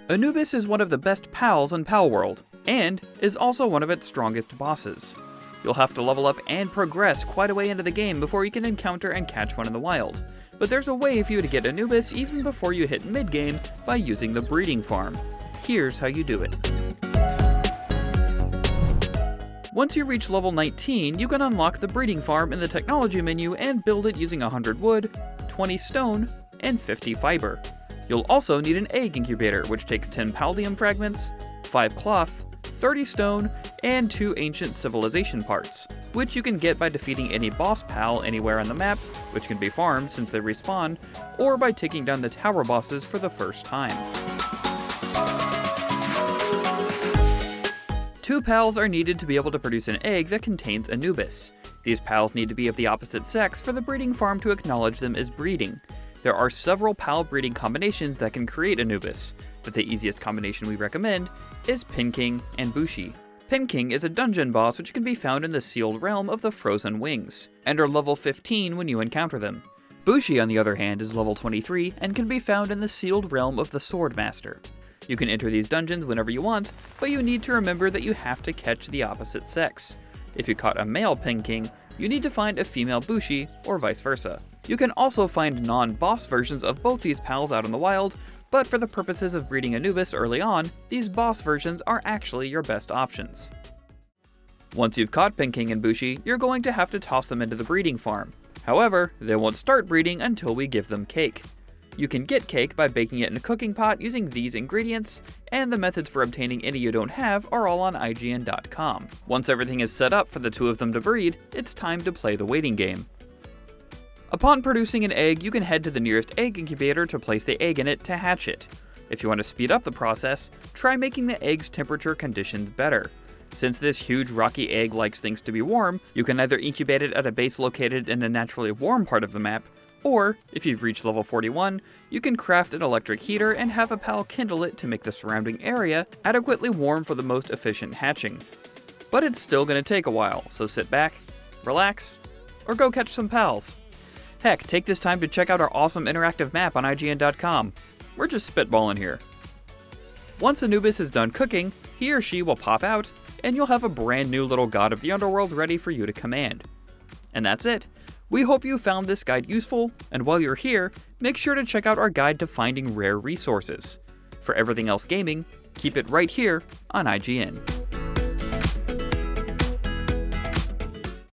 Anubis is one of the best pals in Palworld, and is also one of its strongest bosses. You'll have to level up and progress quite a way into the game before you can encounter and catch one in the wild, but there's a way for you to get Anubis even before you hit mid-game by using the breeding farm. Here's how you do it. Once you reach level 19, you can unlock the breeding farm in the technology menu and build it using 100 wood, 20 stone, and 50 fiber. You'll also need an egg incubator, which takes 10 paldium fragments, 5 cloth, 30 stone, and 2 ancient civilization parts, which you can get by defeating any boss pal anywhere on the map, which can be farmed since they respawn, or by taking down the tower bosses for the first time. 2 pals are needed to be able to produce an egg that contains Anubis. These pals need to be of the opposite sex for the breeding farm to acknowledge them as breeding. There are several pal breeding combinations that can create Anubis, but the easiest combination we recommend is Pinking and Bushi. Pinking is a dungeon boss which can be found in the sealed realm of the Frozen Wings, and are level 15 when you encounter them. Bushi, on the other hand, is level 23 and can be found in the sealed realm of the Sword Master. You can enter these dungeons whenever you want, but you need to remember that you have to catch the opposite sex. If you caught a male Pinking, you need to find a female Bushi, or vice versa. You can also find non-boss versions of both these pals out in the wild, but for the purposes of breeding Anubis early on, these boss versions are actually your best options. Once you've caught Pinking and Bushi, you're going to have to toss them into the breeding farm. However, they won't start breeding until we give them cake. You can get cake by baking it in a cooking pot using these ingredients, and the methods for obtaining any you don't have are all on IGN.com. Once everything is set up for the 2 of them to breed, it's time to play the waiting game. Upon producing an egg, you can head to the nearest egg incubator to place the egg in it to hatch it. If you want to speed up the process, try making the egg's temperature conditions better. Since this huge rocky egg likes things to be warm, you can either incubate it at a base located in a naturally warm part of the map, or, if you've reached level 41, you can craft an electric heater and have a pal kindle it to make the surrounding area adequately warm for the most efficient hatching. But it's still going to take a while, so sit back, relax, or go catch some pals. Heck, take this time to check out our awesome interactive map on IGN.com. We're just spitballing here. Once Anubis is done cooking, he or she will pop out, and you'll have a brand new little god of the underworld ready for you to command. And that's it. We hope you found this guide useful, and while you're here, make sure to check out our guide to finding rare resources. For everything else gaming, keep it right here on IGN.